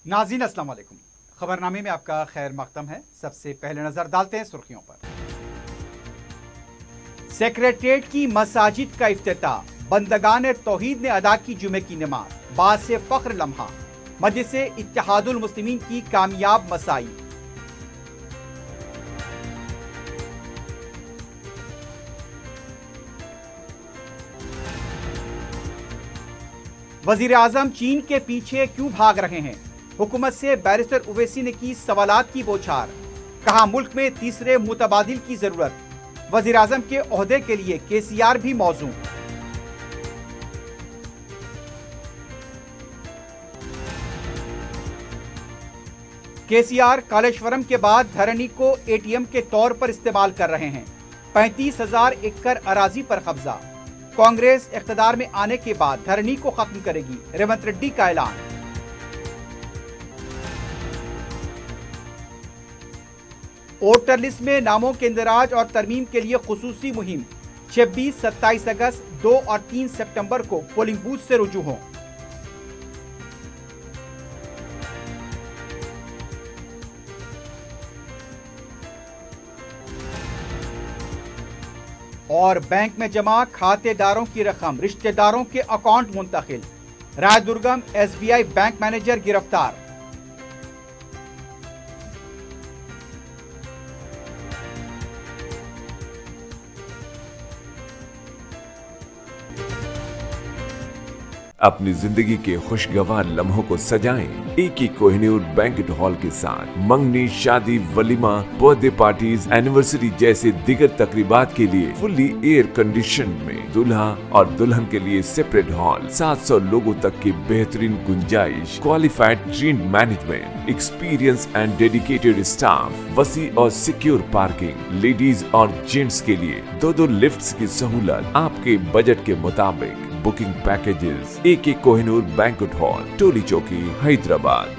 नाज़रीन अस्सलाम वालेकुम। खबरनामे में आपका खैर मकदम है। सबसे पहले नजर डालते हैं सुर्खियों पर। सेक्रेटेरिएट की मसाजिद का इफ्तिताह, बंदगान तौहीद ने अदा की जुमे की नमाज, बासे फख्र लम्हा। मजलिस इत्तेहादुल मुस्लिमीन की कामयाब मसाई। वजीर आजम चीन के पीछे क्यों भाग रहे हैं? हुकूमत से बैरिस्टर उवैसी ने की सवालात की बौछार। कहा मुल्क में तीसरे मुतबादिल की जरूरत। वजीर आजम के ओहदे के लिए केसीआर भी मौजू। केसीआर कालेश्वरम के बाद धरनी को एटीएम के तौर पर इस्तेमाल कर रहे हैं। 35,000 एकड़ अराजी पर कब्जा। कांग्रेस इख्तिदार में आने के बाद धरनी को खत्म करेगी, रेवंत रेड्डी का ऐलान। वोटर लिस्ट में नामों के इंदराज और तरमीम के लिए खुसूसी मुहिम। 26, 27 अगस्त, 2 और 3 सितंबर को पोलिंग बूथ से रुजू हों। और बैंक में जमा खातेदारों की रकम रिश्तेदारों के अकाउंट मुंतकिल। रायदुर्गम एसबीआई बैंक मैनेजर गिरफ्तार। अपनी जिंदगी के खुशगवार लम्हों को सजाएं एके कोहिनूर बैंक्वेट हॉल के साथ। मंगनी, शादी, वलीमा, बर्थडे पार्टीज, एनिवर्सरी जैसे दिगर तकरीबात के लिए फुल्ली एयर कंडीशन में दूल्हा और दुल्हन के लिए सेपरेट हॉल। 700 लोगों तक की बेहतरीन गुंजाइश, qualified trained management, experience and dedicated staff, वसी और सिक्योर पार्किंग, लेडीज और जेंट्स के लिए 2 लिफ्ट्स की सहूलत आपके बजट के मुताबिक। बुकिंग पैकेजेस एके कोहिनूर बैंक्वेट हॉल, टोली चौकी, हैदराबाद।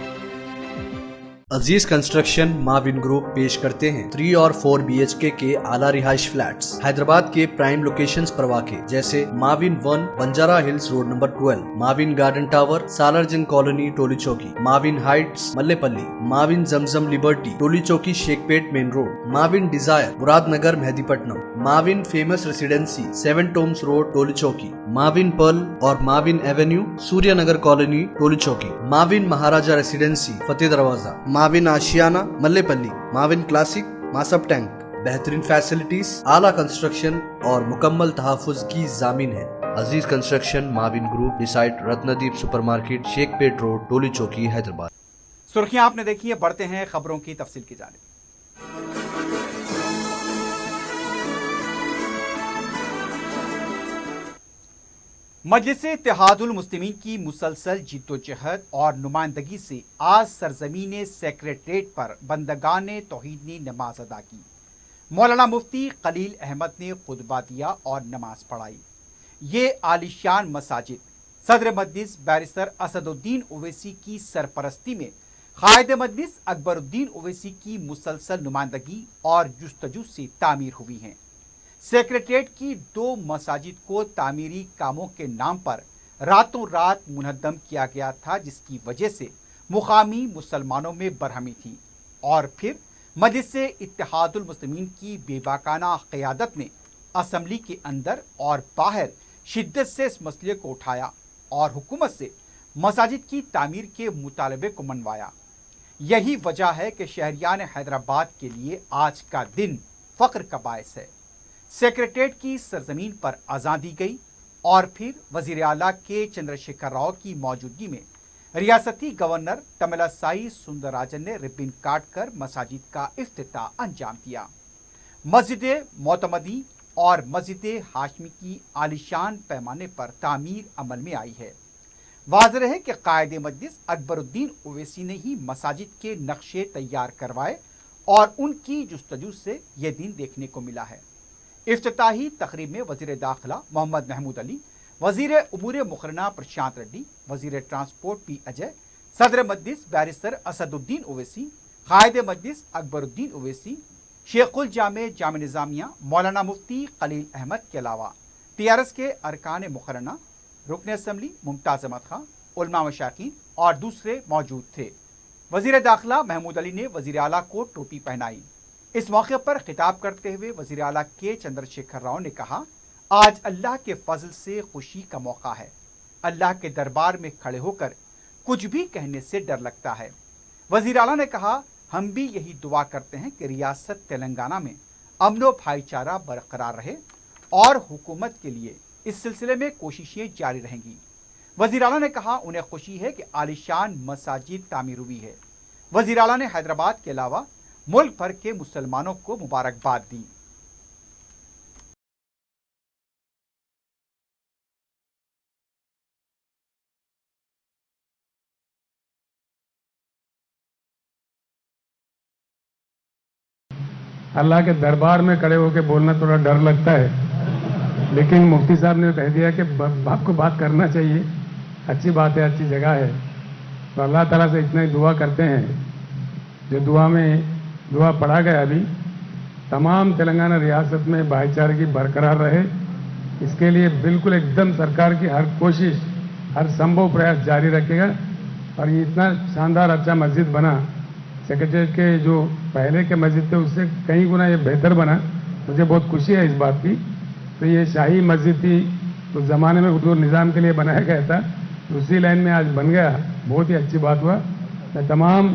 अजीज कंस्ट्रक्शन माविन ग्रुप पेश करते हैं 3 और 4 BHK के आला रिहाइश फ्लैट्स हैदराबाद के प्राइम लोकेशंस पर वाक़े, जैसे Mavin 1 Banjara hills road number 12, Mavin garden tower Salarjung colony Toli Chowki, Mavin heights Mallepally, Mavin Zamzam liberty Toli Chowki Shaikpet main road, Mavin desire Muradnagar Mehdipatnam, Mavin famous residency 7 tombs road Toli Chowki, Mavin pearl और Mavin avenue Suryanagar colony Toli Chowki, Mavin Maharaja residency Fateh Darwaza, Mavin Ashiana Mallepally, Mavin classic Masab tank. बेहतरीन facilities, आला construction और मुकम्मल तहफ़्फ़ुज़ की जामिन है। Aziz construction Mavin group, beside Ratnadeep supermarket, Shaikpet road, Toli Chowki, Hyderabad. सुर्खियां आपने देखी है, बढ़ते हैं खबरों की तफसील की जानिब। मजलिस इत्तेहादुल मुस्लिमीन की मुसलसल जिद्दोजहद और नुमाइंदगी से आज सरजमीन सेक्रेटेरिएट पर बंदगान तौहीद ने नमाज अदा की। मौलाना मुफ्ती खलील अहमद ने खुतबा दिया और नमाज पढ़ाई। ये आलिशान मसाजिद सदर मजलिस बैरिस्टर असदुद्दीन ओवैसी की सरपरस्ती में कायद मजलिस अकबरुद्दीन ओवैसी की मुसलसल नुमाइंदगी और जुस्तजू से तामीर हुई हैं। सेक्रेटेरिएट की 2 मसाजिद को तामीरी कामों के नाम पर रातों रात मुनहद्दम किया गया था, जिसकी वजह से मुकामी मुसलमानों में बरहमी थी। और फिर मजलिस इत्तेहादुल मुस्लिमीन की बेबाकाना क़यादत ने असम्बली के अंदर और बाहर शिद्दत से इस मसले को उठाया और हुकूमत से मसाजिद की तामीर के मुतालबे को मनवाया। यही वजह है कि शहरियान हैदराबाद के लिए आज का दिन फ़ख्र का बायस है। सेक्रेटेरिएट की सरजमीन पर अज़ान दी गई और फिर वज़ीर आला के चंद्रशेखर राव की मौजूदगी में रियासती गवर्नर तमिलसाई सुंदरराजन ने रिबन काट कर मसाजिद का इफ्तिताह अंजाम दिया। मस्जिद मोतमदी और मस्जिद हाशमी की आलिशान पैमाने पर तामीर अमल में आई है। वाज़ेह है कि कायद मजलिस अकबरुद्दीन ओवैसी ने ही मसाजिद के नक्शे तैयार करवाए और उनकी जुस्तजू से यह दिन देखने को मिला है। इफ्तिताही तकरीब में वज़ीर दाखिला मोहम्मद महमूद अली, वज़ीर उमूर मुक़रना प्रशांत रेड्डी, वज़ीर ट्रांसपोर्ट पी अजय, सदर मजलिस बैरिस्टर असदुद्दीन ओवैसी, कायद मजलिस अकबरुद्दीन ओवैसी, शेखुल जामे जामे निज़ामिया मौलाना मुफ्ती खलील अहमद के अलावा TRS के अरकान मुक़रना, रुकन असम्बली मुमताज़ अहमद खां, उलमा मशाकीन और दूसरे मौजूद थे। वजीर दाखिला महमूद अली ने वजीर आला को टोपी पहनाई। इस मौके पर खिताब करते हुए वजीर आला के चंद्रशेखर राव ने कहा, आज अल्लाह के फजल से खुशी का मौका है। अल्लाह के दरबार में खड़े होकर कुछ भी कहने से डर लगता है। वजीर आला ने कहा, हम भी यही दुआ करते हैं कि रियासत तेलंगाना में अमन व भाईचारा बरकरार रहे और हुकूमत के लिए इस सिलसिले में कोशिशें जारी रहेंगी। वजीर आला ने कहा, उन्हें खुशी है कि आलिशान मसाजिद तामीर हुई है। वजीर आला ने हैदराबाद के अलावा मुल्क भर के मुसलमानों को मुबारकबाद दी। अल्लाह के दरबार में खड़े होकर बोलना थोड़ा डर लगता है, लेकिन मुफ्ती साहब ने कह दिया कि बाप को बात करना चाहिए। अच्छी बात है, अच्छी जगह है। तो अल्लाह ताला से इतना ही दुआ करते हैं, जो दुआ पढ़ा गया अभी, तमाम तेलंगाना रियासत में भाईचारे की बरकरार रहे। इसके लिए बिल्कुल एकदम सरकार की हर कोशिश, हर संभव प्रयास जारी रखेगा। और ये इतना शानदार अच्छा मस्जिद बना, सेक्रेटरीट के जो पहले के मस्जिद थे उससे कई गुना ये बेहतर बना। मुझे बहुत खुशी है इस बात की। तो ये शाही मस्जिद थी, तो ज़माने में उर्दू निज़ाम के लिए बनाया गया था, उसी लाइन में आज बन गया। बहुत ही अच्छी बात हुआ। मैं तमाम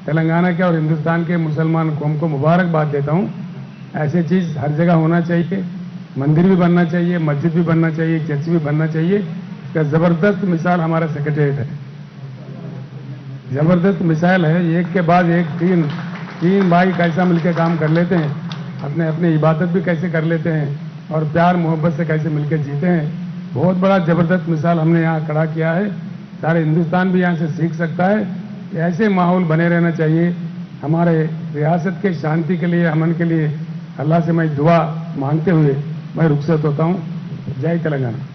तेलंगाना के और हिंदुस्तान के मुसलमान कौम को मुबारकबाद देता हूँ। ऐसी चीज़ हर जगह होना चाहिए। मंदिर भी बनना चाहिए, मस्जिद भी बनना चाहिए, चर्च भी बनना चाहिए। इसका ज़बरदस्त मिसाल हमारा सेक्रेटरीट है, ज़बरदस्त मिसाल है। एक के बाद एक तीन भाई कैसा मिलकर काम कर लेते हैं, अपने इबादत भी कैसे कर लेते हैं और प्यार मोहब्बत से कैसे मिलकर जीते हैं। बहुत बड़ा ज़बरदस्त मिसाल हमने यहाँ खड़ा किया है। सारे हिंदुस्तान भी यहाँ से सीख सकता है। ऐसे माहौल बने रहना चाहिए हमारे रियासत के शांति के लिए, अमन के लिए। अल्लाह से मैं दुआ मांगते हुए मैं रुखसत होता हूँ। जय तेलंगाना।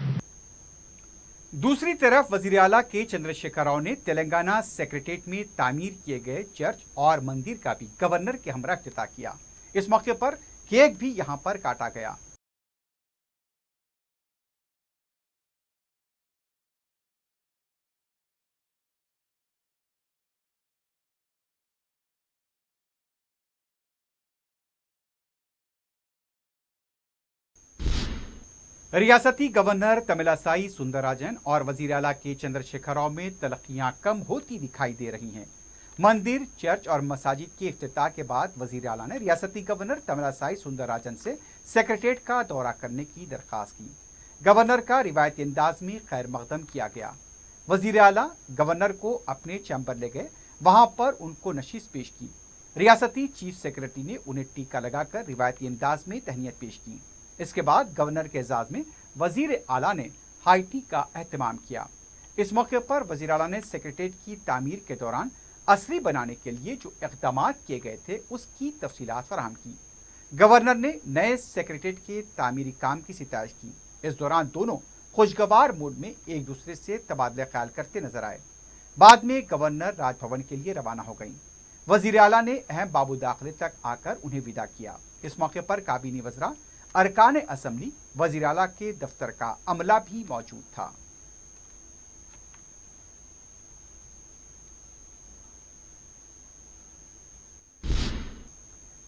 दूसरी तरफ वजीर आला के चंद्रशेखर राव ने तेलंगाना सेक्रेटेरिएट में तामीर किए गए चर्च और मंदिर का भी गवर्नर के हमरा इफ्तिताह किया। इस मौके पर केक भी यहां पर काटा गया। रियासती गवर्नर तमिलासाई सुंदरराजन और वजीर आला के चंद्रशेखर राव में तलखियां कम होती दिखाई दे रही हैं। मंदिर, चर्च और मसाजिद के इफ्तिताह के बाद वजीर आला ने रियासती गवर्नर तमिलासाई सुंदरराजन से सेक्रेटेरिएट का दौरा करने की दरख्वास्त की। गवर्नर का रिवायती अंदाज में खैर मकदम किया गया। वजीर आला गवर्नर को अपने चैम्बर ले गए, वहां पर उनको नशीस पेश की। रियासती चीफ सेक्रेटरी ने उन्हें टीका लगाकर रिवायती अंदाज में तहनीत पेश की। इसके बाद गवर्नर के एजाज में वजीर आला ने हाई टी का एहतमाम किया। इस मौके पर वजीर आला ने सेक्रेटेरिएट की तामीर के दौरान असली बनाने के लिए जो इक़दाम किए गए थे उसकी तफसीलात फराहम की। गवर्नर ने नए सेक्रेटेरिएट के तामीरी काम की सितारिश की। इस दौरान दोनों खुशगवार मूड में एक दूसरे से तबादला ख्याल करते नजर आए। बाद में गवर्नर राजभवन के लिए रवाना हो गई। वजीर आला ने अहम बाबू दाखिले तक आकर उन्हें विदा किया। इस मौके पर काबीनी वज़रा, अरकान असम्बली, वजीर आला के दफ्तर का अमला भी मौजूद था।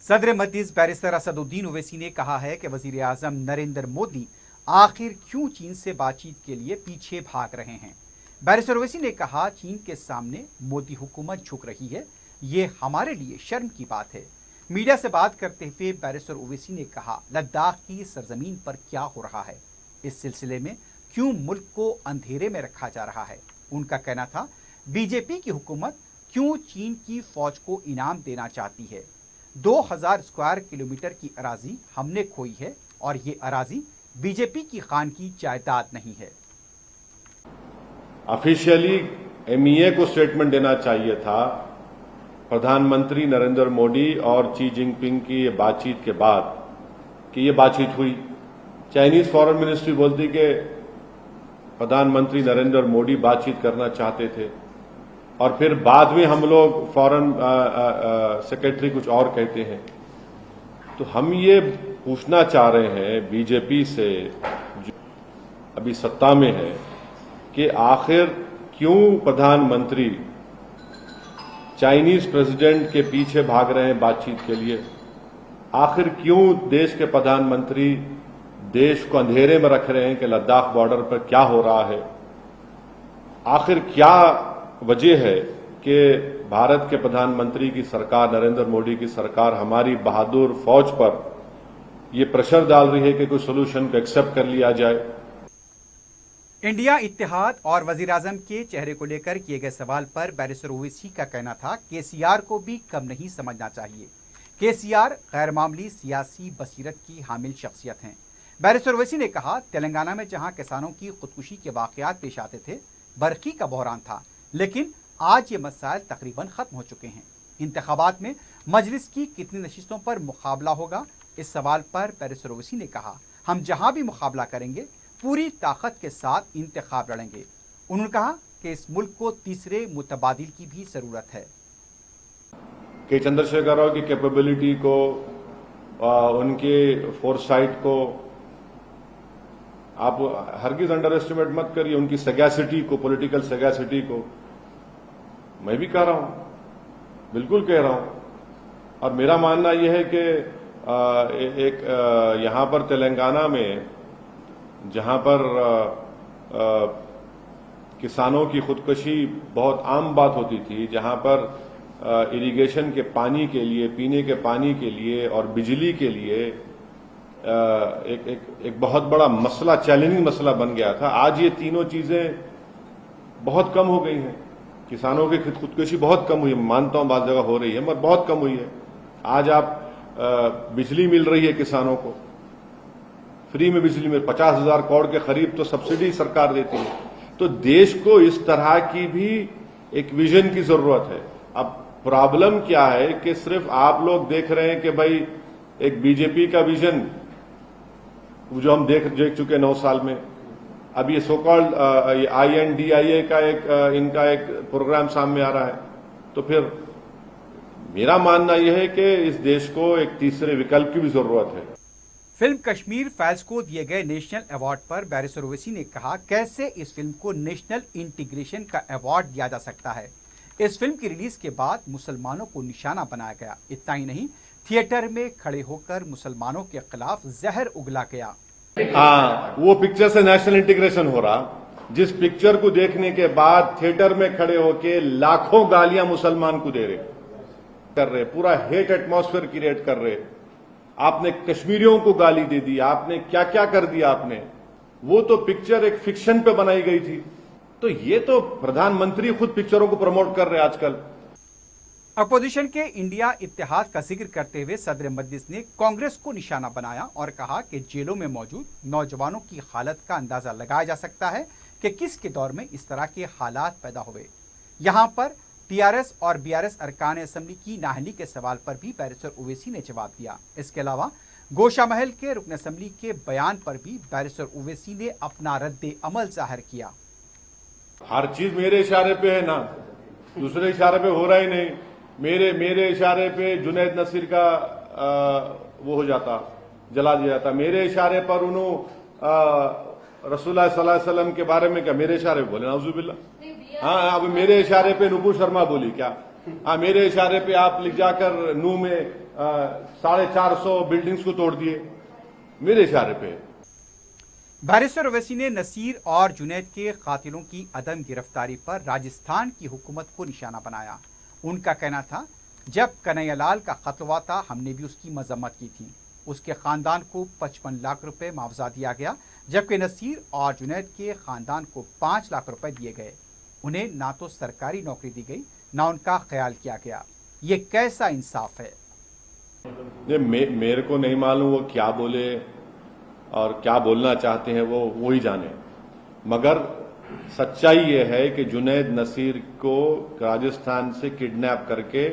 सदर मजलिस बैरिस्टर असदुद्दीन ओवैसी ने कहा है कि वजीर आजम नरेंद्र मोदी आखिर क्यों चीन से बातचीत के लिए पीछे भाग रहे हैं। बैरिस्टर ओवैसी ने कहा, चीन के सामने मोदी हुकूमत झुक रही है, ये हमारे लिए शर्म की बात है। मीडिया से बात करते हुए बैरिस्टर ओवैसी ने कहा, लद्दाख की सरजमीन पर क्या हो रहा है, इस सिलसिले में क्यों मुल्क को अंधेरे में रखा जा रहा है। उनका कहना था, बीजेपी की हुकूमत क्यों चीन की फौज को इनाम देना चाहती है। 2000 स्क्वायर किलोमीटर की अराजी हमने खोई है और ये अराजी बीजेपी की खान की जायदाद नहीं है। ऑफिशियली एमईए को स्टेटमेंट देना चाहिए था। प्रधानमंत्री नरेंद्र मोदी और शी जिनपिंग की ये बातचीत के बाद कि ये बातचीत हुई। चाइनीज फॉरेन मिनिस्ट्री बोलती कि प्रधानमंत्री नरेंद्र मोदी बातचीत करना चाहते थे और फिर बाद में हम लोग फॉरेन सेक्रेटरी कुछ और कहते हैं। तो हम ये पूछना चाह रहे हैं बीजेपी से, जो अभी सत्ता में है, कि आखिर क्यों प्रधानमंत्री चाइनीज प्रेसिडेंट के पीछे भाग रहे हैं बातचीत के लिए। आखिर क्यों देश के प्रधानमंत्री देश को अंधेरे में रख रहे हैं कि लद्दाख बॉर्डर पर क्या हो रहा है? आखिर क्या वजह है कि भारत के प्रधानमंत्री की सरकार, नरेंद्र मोदी की सरकार हमारी बहादुर फौज पर ये प्रेशर डाल रही है कि कोई सोल्यूशन को एक्सेप्ट कर लिया जाए? इंडिया इत्तेहाद और वजीर आजम के चेहरे को लेकर किए गए सवाल पर बैरिस्टर ओवैसी का कहना था, केसीआर को भी कम नहीं समझना चाहिए। केसीआर गैर मामूली सियासी बसीरत की हामिल शख्सियत हैं। बैरिस्टर ओवैसी ने कहा, तेलंगाना में जहां किसानों की खुदकुशी के वाकयात पेश आते थे, बरखी का बहरान था, लेकिन आज ये मसाइल तकरीबन खत्म हो चुके हैं। इंतखाबात में मजलिस की कितनी नशिस्तों पर मुकाबला होगा, इस सवाल पर बैरिस्टर ओवैसी ने कहा, हम जहां भी मुकाबला करेंगे पूरी ताकत के साथ इंतखाब लड़ेंगे। उन्होंने कहा कि इस मुल्क को तीसरे मुतबादिल की भी जरूरत है। के चंद्रशेखर राव की कैपेबिलिटी को, उनके फोरसाइट को आप हरगिज अंडर एस्टिमेट मत करिए, उनकी सगैसिटी को, पॉलिटिकल सगैसिटी को। मैं भी कह रहा हूं, बिल्कुल कह रहा हूं। और मेरा मानना यह है कि यहां पर तेलंगाना में जहां पर किसानों की खुदकुशी बहुत आम बात होती थी, जहां पर इरिगेशन के पानी के लिए, पीने के पानी के लिए और बिजली के लिए एक बहुत बड़ा मसला, चैलेंजिंग मसला बन गया था, आज ये तीनों चीजें बहुत कम हो गई हैं। किसानों की खुदकुशी बहुत कम हुई है, मानता हूं बात जगह हो रही है, मगर बहुत कम हुई है। आज आप बिजली मिल रही है किसानों को, फ्री में बिजली में 50,000 करोड़ के करीब तो सब्सिडी सरकार देती है। तो देश को इस तरह की भी एक विजन की जरूरत है। अब प्रॉब्लम क्या है कि सिर्फ आप लोग देख रहे हैं कि भाई एक बीजेपी का विजन जो हम देख चुके 9 साल में, अब ये सो कॉल्ड INDIA का इनका एक प्रोग्राम सामने आ रहा है। तो फिर मेरा मानना यह है कि इस देश को एक तीसरे विकल्प की भी जरूरत है। फिल्म कश्मीर फाइल्स को दिए गए नेशनल अवार्ड पर बैरिस्टर ओवैसी ने कहा, कैसे इस फिल्म को नेशनल इंटीग्रेशन का अवार्ड दिया जा सकता है। इस फिल्म की रिलीज के बाद मुसलमानों को निशाना बनाया गया। इतना ही नहीं, थिएटर में खड़े होकर मुसलमानों के खिलाफ जहर उगला गया। वो पिक्चर से नेशनल इंटीग्रेशन हो रहा, जिस पिक्चर को देखने के बाद थिएटर में खड़े होकर लाखों गालियां मुसलमान को दे रहे, कर रहे, पूरा हेट एटमॉस्फेयर क्रिएट कर रहे। आपने कश्मीरियों को गाली दे दी, आपने क्या क्या कर दिया आपने। वो तो पिक्चर एक फिक्शन पे बनाई गई थी। तो ये तो प्रधानमंत्री खुद पिक्चरों को प्रमोट कर रहे हैं आजकल। अपोजिशन के इंडिया इत्तेहाद का जिक्र करते हुए सदर मजलिस ने कांग्रेस को निशाना बनाया और कहा कि जेलों में मौजूद नौजवानों की हालत का अंदाजा लगाया जा सकता है कि किसके दौर में इस तरह के हालात पैदा हुए। यहां पर टीआरएस और बीआरएस अरकान असेंबली की नाअहली के सवाल पर भी बैरिस्टर ओवैसी ने जवाब दिया। इसके अलावा गोशा महल के रुकन असेंबली के बयान पर भी बैरिस्टर ओवैसी ने अपना रद्द अमल जाहिर किया। हर चीज मेरे इशारे पे है ना, दूसरे इशारे पे हो रहा ही नहीं। मेरे इशारे पे जुनैद नसीर का वो हो जाता, जला दिया जाता। मेरे इशारे पर उन्होंने रसूलुल्लाह सल्लल्लाहु अलैहि वसल्लम के बारे में क्या मेरे इशारे पे बोले, नाउजुबिल्लाह। हाँ, अब मेरे इशारे पे नुपुर शर्मा बोली क्या? हाँ, मेरे इशारे पे आप लिख जाकर नू में 450 बिल्डिंग्स को तोड़ दिए, मेरे इशारे पे। बैरिस्टर ओवैसी ने नसीर और जुनैद के कातिलों की अदम गिरफ्तारी पर राजस्थान की हुकूमत को निशाना बनाया। उनका कहना था, जब कन्हैयालाल का कत्ल हुआ था हमने भी उसकी मजम्मत की थी। उसके खानदान को 55 लाख रुपए मुआवजा दिया गया, जबकि नसीर और जुनैद के खानदान को 5 लाख रुपए दिए गए। उन्हें ना तो सरकारी नौकरी दी गई, ना उनका ख्याल किया गया। ये कैसा इंसाफ है? मेरे को नहीं मालूम वो क्या बोले और क्या बोलना चाहते हैं, वो ही जाने। मगर सच्चाई ये है कि जुनैद नसीर को राजस्थान से किडनैप करके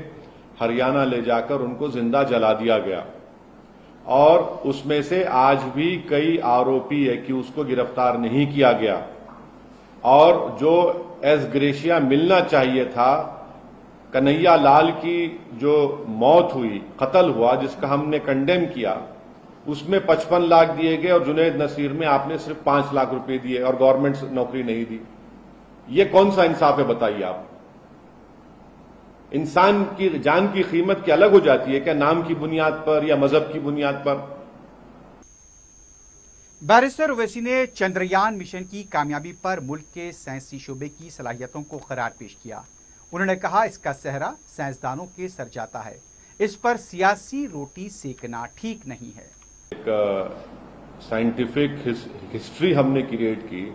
हरियाणा ले जाकर उनको जिंदा जला दिया गया और उसमें से आज भी कई आरोपी है कि उसको गिरफ्तार नहीं किया गया। और जो एस ग्रेशिया मिलना चाहिए था, कन्हैया लाल की जो मौत हुई, कत्ल हुआ, जिसका हमने कंडेम किया, उसमें 55 लाख दिए गए और जुनैद नसीर में आपने सिर्फ 5 लाख रुपए दिए और गवर्नमेंट नौकरी नहीं दी। ये कौन सा इंसाफ है बताइए आप? इंसान की जान की कीमत क्या अलग हो जाती है क्या नाम की बुनियाद पर या मजहब की बुनियाद पर। बैरिस्टर ओवैसी ने चंद्रयान मिशन की कामयाबी पर मुल्क के साइंसी शोबे की सलाहियतों को करार पेश किया। उन्होंने कहा, इसका सेहरा साइंसदानों के सर जाता है, इस पर सियासी रोटी सेकना ठीक नहीं है। एक साइंटिफिक हिस्ट्री हमने क्रिएट की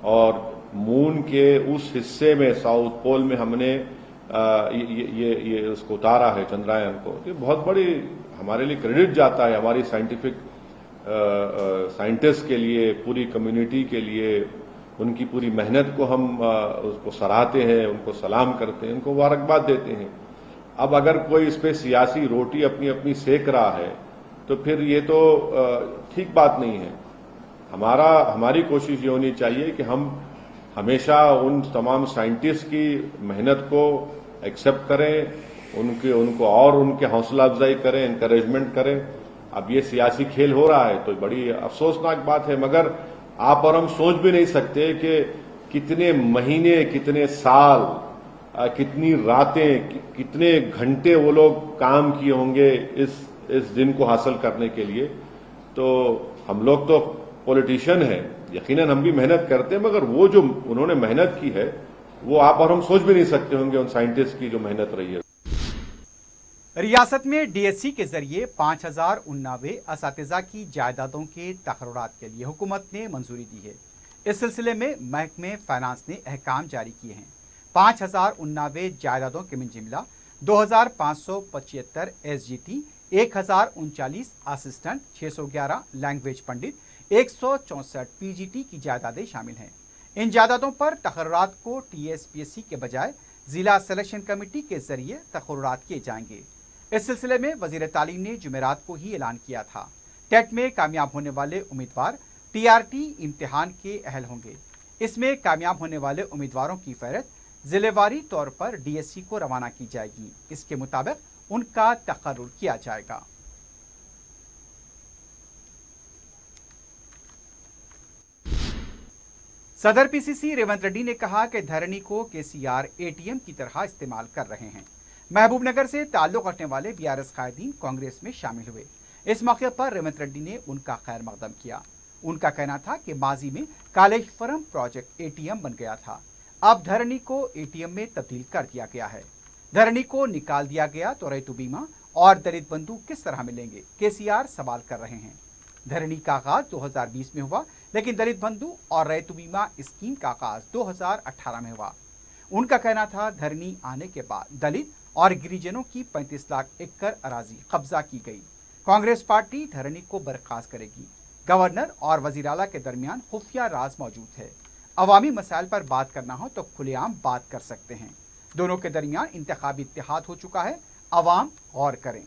और मून के उस हिस्से में साउथ पोल में हमने ये उसको उतारा है चंद्रयान को। ये बहुत बड़ी हमारे लिए क्रेडिट जाता है, हमारी साइंटिस्ट के लिए, पूरी कम्युनिटी के लिए। उनकी पूरी मेहनत को हम उसको सराहते हैं, उनको सलाम करते हैं, उनको मुबारकबाद देते हैं। अब अगर कोई इस पे सियासी रोटी अपनी अपनी सेक रहा है तो फिर ये तो ठीक बात नहीं है। हमारी कोशिश ये होनी चाहिए कि हम हमेशा उन तमाम साइंटिस्ट की मेहनत को एक्सेप्ट करें, उनको और उनके हौसला अफजाई करें, इंकरेजमेंट करें। अब ये सियासी खेल हो रहा है तो बड़ी अफसोसनाक बात है, मगर आप और हम सोच भी नहीं सकते कि कितने महीने, कितने साल, कितनी रातें, कितने घंटे वो लोग काम किए होंगे इस दिन को हासिल करने के लिए। तो हम लोग तो पॉलिटिशियन हैं, यकीनन हम भी मेहनत करते हैं, मगर वो जो उन्होंने मेहनत की है वो आप और हम सोच भी नहीं सकते होंगे उन साइंटिस्ट की जो मेहनत रही है। रियासत में डीएससी के जरिए 5089 असातिज़ा की जायदादों के तकर्रुरात के लिए हुकूमत ने मंजूरी दी है। इस सिलसिले में महकमे फाइनेंस ने अहकाम जारी किए हैं। 5089 जायदादों के मिंजिमला 2575 एसजीटी, 1039 असिस्टेंट, 611 लैंग्वेज पंडित, 164 पीजीटी की जायदादें शामिल हैं। इन जायदादों पर तकर्रुरात को टीएसपीएससी के बजाय जिला सिलेक्शन कमेटी के जरिए तकर्रुरात किए जाएंगे। इस सिलसिले में वजीर तालीम ने जुमेरात को ही ऐलान किया था। टेट में कामयाब होने वाले उम्मीदवार टीआरटी इम्तिहान के अहल होंगे। इसमें कामयाब होने वाले उम्मीदवारों की फहरिस्त जिलेवारी तौर पर डीएससी को रवाना की जाएगी। इसके मुताबिक उनका तकर्रुर किया जाएगा। सदर पीसीसी रेवंत रेड्डी ने कहा कि धरनी को केसीआर एटीएम की तरह इस्तेमाल कर रहे हैं। महबूबनगर से ताल्लुक रखने वाले बीआरएस कायदीन कांग्रेस में शामिल हुए। इस मौके पर रेवंत रेड्डी ने उनका खैर मकदम किया। उनका कहना था कि माजी में कालेश्वरम प्रोजेक्ट एटीएम बन गया था, अब धरनी को एटीएम में तब्दील कर दिया गया है। धरनी को निकाल दिया गया तो रैतु बीमा और दलित बंधु किस तरह मिलेंगे, केसीआर सवाल कर रहे हैं। धरनी का आगाज 2020 में हुआ, लेकिन दलित बंधु और रैतु बीमा स्कीम का आगाज 2018 में हुआ। उनका कहना था, धरनी आने के बाद दलित और गिरिजनों की 35 लाख एकड़ अराजी कब्जा की गई। कांग्रेस पार्टी धरनी को बर्खास्त करेगी। गवर्नर और वजीर आला के दरमियान खुफिया राज मौजूद है। अवामी मसाइल पर बात करना हो तो खुलेआम बात कर सकते हैं। दोनों के दरमियान इंतखाबी इत्तेहाद हो चुका है, अवाम गौर करें।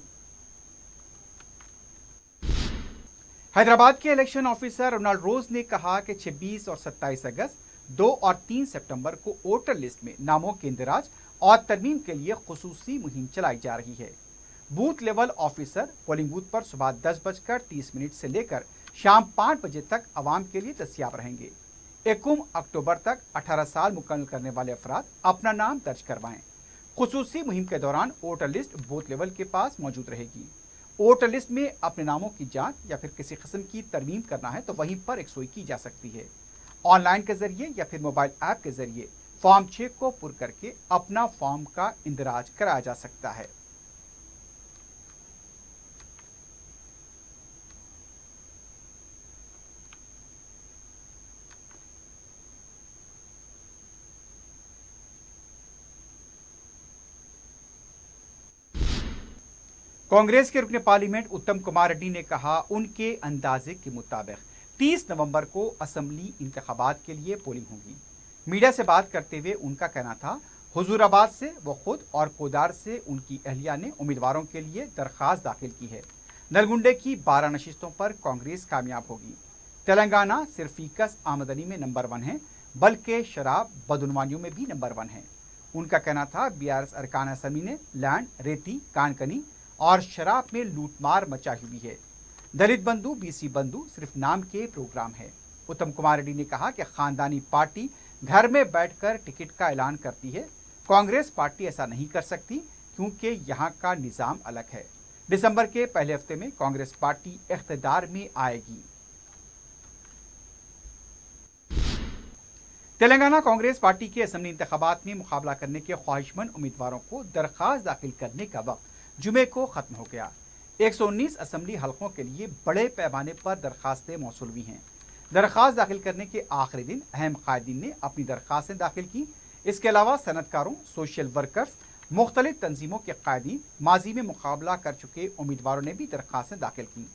हैदराबाद के इलेक्शन ऑफिसर रोनाल्ड रोज ने कहा कि 26 और 27 अगस्त, 2 और 3 सितंबर को वोटर लिस्ट में नामों के इंदराज और तरमीम के लिए खुसूसी मुहिम चलाई जा रही है। Booth level officer polling booth पर सुबह 10:30 से लेकर शाम 5 बजे तक आवाम के लिए दस्तयाब रहेंगे। 1 अक्टूबर तक 18 साल मुकम्मल करने वाले अफराद अपना नाम दर्ज करवाएं। खुसूसी मुहिम के दौरान वोटर लिस्ट बूथ लेवल के पास मौजूद रहेगी। वोटर लिस्ट में अपने नामों की जांच या फिर किसी किस्म की तरमीम करना है तो वहीं पर यकसुई की जा सकती है। ऑनलाइन के जरिए या फिर मोबाइल ऐप के जरिए फॉर्म 6 को पुर करके अपना फॉर्म का इंदराज कराया जा सकता है। कांग्रेस के रुकने पार्लियामेंट उत्तम कुमार रेड्डी ने कहा, उनके अंदाजे के मुताबिक 30 नवंबर को असेंबली इंतखाबात के लिए पोलिंग होगी। मीडिया से बात करते हुए उनका कहना था, हुजूराबाद से वो खुद और कोदार से उनकी अहलिया ने उम्मीदवारों के लिए दरखास्त दाखिल की है। नलगुंडे की 12 नशिस्तों पर कांग्रेस कामयाब होगी। तेलंगाना सिर्फ फीकस आमदनी में नंबर 1 है, बल्कि शराब बदनवानियों में भी नंबर 1 है। उनका कहना था, बीआरएस अरकान असम्बली ने लैंड, रेती, कानकनी और शराब में लूटमार मचाई हुई है। दलित बंधु, बीसी बंधु सिर्फ नाम के प्रोग्राम है। उत्तम कुमार रेड्डी ने कहा कि खानदानी पार्टी घर में बैठकर टिकट का ऐलान करती है, कांग्रेस पार्टी ऐसा नहीं कर सकती क्योंकि यहाँ का निजाम अलग है। दिसंबर के पहले हफ्ते में कांग्रेस पार्टी इख्तिदार में आएगी। तेलंगाना कांग्रेस पार्टी के असेंबली इंतखाबात में मुकाबला करने के ख्वाहिशमंद उम्मीदवारों को दरखास्त दाखिल करने का वक्त जुमे को खत्म हो गया। 119 असेंबली हलकों के लिए बड़े पैमाने पर दरखास्तें मौसूल हुई हैं। दरखास्त दाखिल करने के आखिरी दिन अहम कायदीन ने अपनी दरखास्तें दाखिल की। इसके अलावा सनतकारों, सोशल वर्कर्स, मुख्तलिफ तंजीमों के कायदीन, माजी में मुकाबला कर चुके उम्मीदवारों ने भी दरखास्तें दाखिल की।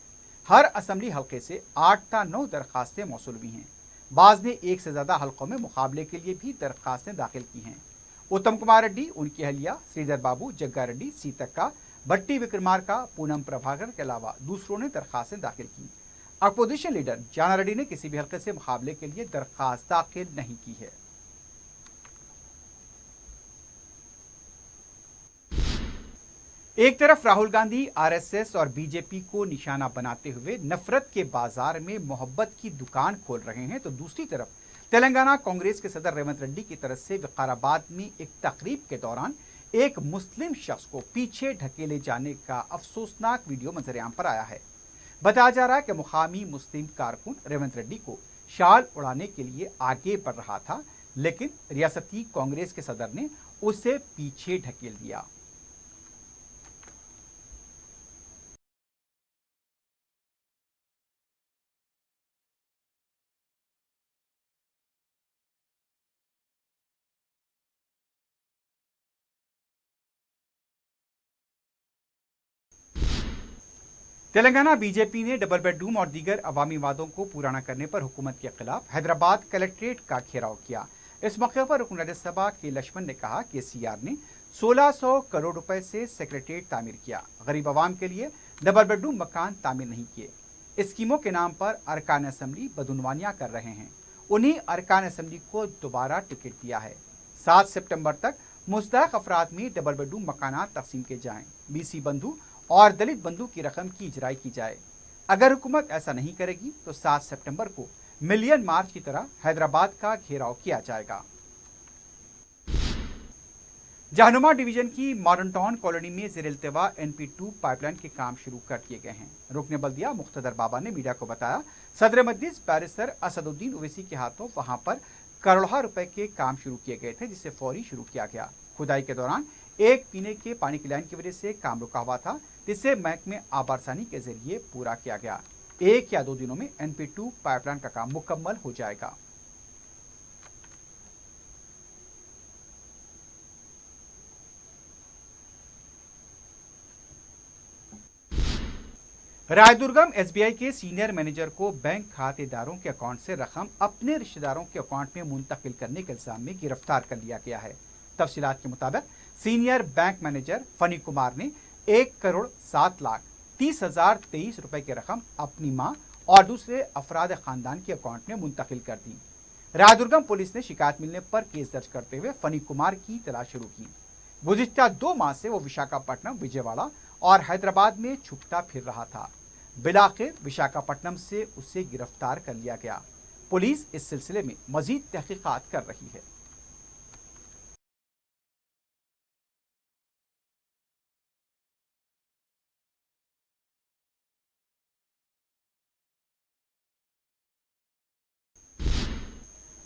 हर असेंबली हलके से 8 या 9 दरखास्तें मौसूल हुई हैं। बाज ने 1 से ज़्यादा हलकों में मुकाबले के लिए भी दरखास्तें दाखिल की हैं। उत्तम कुमार रेड्डी, उनकी अहलिया श्रीधर बाबू, जग्गा रेड्डी, सीतक्का, भट्टी विक्रमार्का, पूनम प्रभाकर के अलावा दूसरों ने दरखास्तें दाखिल की। अपोजिशन लीडर जाना रेड्डी ने किसी भी हलके से मुकाबले के लिए दरखास्त दाखिल नहीं की है। एक तरफ राहुल गांधी आरएसएस और बीजेपी को निशाना बनाते हुए नफरत के बाजार में मोहब्बत की दुकान खोल रहे हैं, तो दूसरी तरफ तेलंगाना कांग्रेस के सदर रेवंत रेड्डी की तरफ से विकाराबाद में एक तकरीब के दौरान एक मुस्लिम शख्स को पीछे ढकेले जाने का अफसोसनाक वीडियो मंजरेआम पर आया है। बताया जा रहा है कि मुकामी मुस्लिम कारकुन रेवंत रेड्डी को शाल उड़ाने के लिए आगे बढ़ रहा था, लेकिन रियासती कांग्रेस के सदर ने उसे पीछे ढकेल दिया। तेलंगाना बीजेपी ने डबल बेडरूम और दीगर अवामी वादों को पूरा न करने पर हुकूमत के खिलाफ हैदराबाद कलेक्ट्रेट का घेराव किया। इस मौके पर रुकन राज्यसभा के लक्ष्मण ने कहा कि सीआर ने 1600 करोड़ रुपए से सेक्रेटेरिएट तामीर किया, गरीब आवाम के लिए डबल बेडरूम मकान तामीर नहीं किए। स्कीमों के नाम पर अरकान असेंबली बदउनवानियां कर रहे हैं। उन्हीं अरकान असेंबली को दोबारा टिकट दिया है। 7 सितंबर तक मुस्तहक अफराद में डबल बेडरूम मकानात तकसीम किए जाएं, बीसी बंधु और दलित बंधु की रकम की इजराई की जाए। अगर हुकूमत ऐसा नहीं करेगी तो 7 सितंबर को मिलियन मार्च की तरह हैदराबाद का घेराव किया जाएगा। जहनुमा डिवीजन की मॉडर्न टाउन कॉलोनी में ज़ेर-इल्तिवा NP2 पाइपलाइन के काम शुरू कर दिए गए हैं। रुकने बल्दिया मुख्तदर बाबा ने मीडिया को बताया, सदर मजलिस बैरिस्टर असदुद्दीन ओवैसी के हाथों वहां पर करोड़ों रुपए के काम शुरू किए गए थे, जिसे फौरी शुरू किया गया। खुदाई के दौरान एक पीने के पानी की लाइन की वजह से काम रुका हुआ था, जिसे महकमे आबारसानी के जरिए पूरा किया गया। 1 या 2 दिनों में NP2 पाइपलाइन का काम मुकम्मल हो जाएगा। रायदुर्गम SBI के सीनियर मैनेजर को बैंक खातेदारों के अकाउंट से रकम अपने रिश्तेदारों के अकाउंट में मुंतकिल करने के इल्जाम में गिरफ्तार कर लिया गया है। तफसीलात के मुताबिक senior bank manager funny Kumar ने 1,07,30,023 रुपए की रकम अपनी मां और दूसरे अफराद खानदान के अकाउंट में मुंतकिल कर दी। रायदुर्गम पुलिस ने शिकायत मिलने पर केस दर्ज करते हुए फनी कुमार की तलाश शुरू की। गुज़िश्ता 2 माह से वो विशाखापट्टनम, विजयवाड़ा और हैदराबाद में छुपता फिर रहा था। बिलाखिर विशाखापट्टनम से उसे गिरफ्तार कर लिया गया। पुलिस इस सिलसिले में मजीद तहकीकात कर रही है।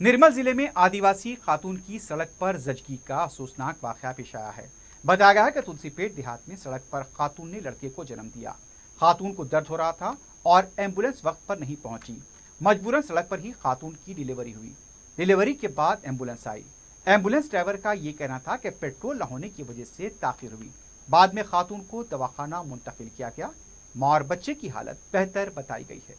निर्मल जिले में आदिवासी खातून की सड़क पर जचगी का अफसोसनाक वाकया पेश आया है। बताया गया है कि तुलसीपेट देहात में सड़क पर खातून ने लड़के को जन्म दिया। खातून को दर्द हो रहा था और एम्बुलेंस वक्त पर नहीं पहुंची। मजबूरन सड़क पर ही खातून की डिलीवरी हुई। डिलीवरी के बाद एम्बुलेंस आई। एम्बुलेंस ड्राइवर का ये कहना था कि पेट्रोल न होने की वजह से ताखिर हुई। बाद में खातून को दवाखाना मुंतकिल किया गया। मां और बच्चे की हालत बेहतर बताई गई है।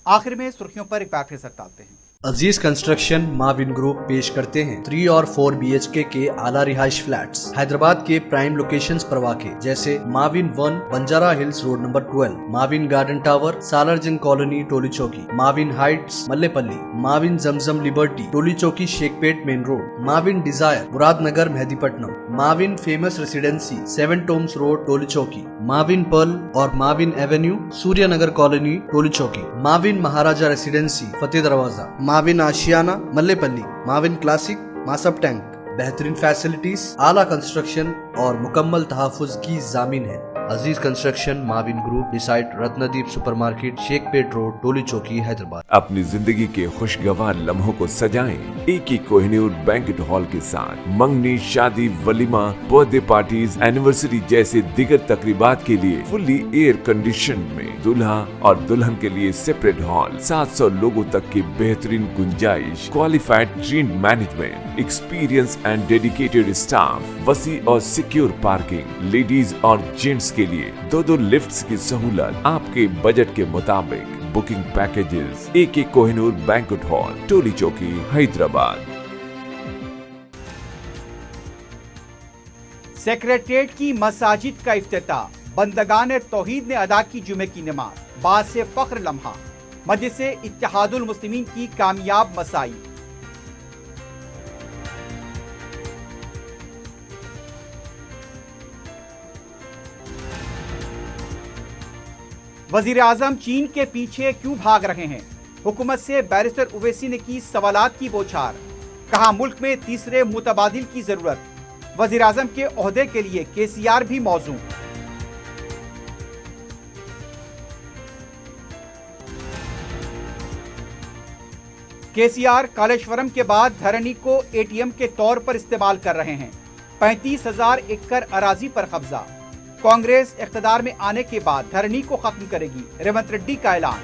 आखिर में सुर्खियों पर एक बार फिर से डालते हैं। अजीज कंस्ट्रक्शन माविन ग्रुप पेश करते हैं 3 और 4 BHK के आला रिहाइश फ्लैट्स हैदराबाद के प्राइम लोकेशंस पर वाक़े, जैसे Mavin 1 Banjara hills road number 12, Mavin garden tower Salarjung colony Toli Chowki, Mavin heights Mallepally, Mavin Zamzam liberty Toli Chowki Shaikpet main road, Mavin desire Muradnagar Mehdipatnam, Mavin famous residency 7 tombs road Toli Chowki, Mavin pearl और माविन एवेन्यू सूर्य नगर colony Toli Chowki, Mavin Maharaja residency Fateh Darwaza, Mavin Ashiana Mallepally, Mavin classic Masab tank. बेहतरीन facilities, आला construction और मुकम्मल तहफ़्फ़ुज़ की ज़ामिन है। Aziz construction, Mavin group, beside Ratnadeep supermarket, Shaikpet road, Toli Chowki, Hyderabad. अपनी जिंदगी के खुशगवार लम्हों को सजाएं एक कोहिनूर बैंकेट हॉल के साथ। मंगनी, शादी, वलीमा, बर्थडे पार्टीज, एनिवर्सरी जैसे दिगर तकरीबात के लिए फुल्ली एयर कंडीशन में दूल्हा और दुल्हन के लिए सेपरेट हॉल, 700 लोगों तक की बेहतरीन गुंजाइश, qualified trained management, experience and dedicated staff, वसी और सिक्योर पार्किंग, लेडीज और जेंट्स के लिए 2 लिफ्ट्स की सहूलत आपके बजट के मुताबिक। Booking packages AK Kohinoor banquet hall, Toli Chowki, Hyderabad. Secretariat की मसाजिद का इफ्तिताह, बंदगान तौहीद ने अदा की जुमे की नमाज, बासे फख्र लम्हा। मजलिस इत्तेहादुल मुस्लिमीन की कामयाब मसाई। वजीर आजम चीन के पीछे क्यों भाग रहे हैं? हुकूमत से बैरिस्टर उवैसी ने की सवालात की बौछार। कहा मुल्क में तीसरे मुतबादिल की जरूरत। वजीर आजम के ओहदे के लिए KCR भी मौजू। KCR कालेश्वरम के बाद धरनी को ATM के तौर पर इस्तेमाल कर रहे हैं। 35,000 एकड़ अराजी पर कब्जा। कांग्रेस इख्तिदार में आने के बाद धरनी को खत्म करेगी, रेवंत रेड्डी का ऐलान।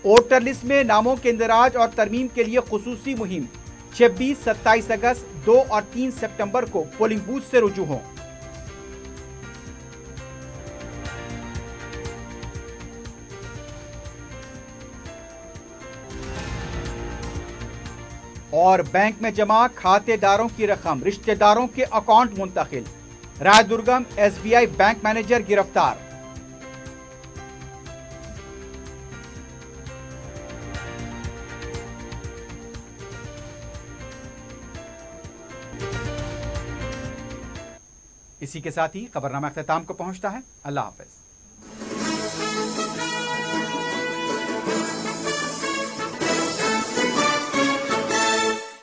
वोटर लिस्ट में नामों के इंदराज और तरमीम के लिए खुसूसी मुहिम। 26, 27 अगस्त, 2 और 3 सितंबर को पोलिंग बूथ से रुजू हों। और बैंक में जमा खातेदारों की रकम रिश्तेदारों के अकाउंट मुंतकिल। रायदुर्गम SBI बैंक मैनेजर गिरफ्तार। इसी के साथ ही खबरनामा अख्ताम को पहुंचता है। अल्लाह हाफिज।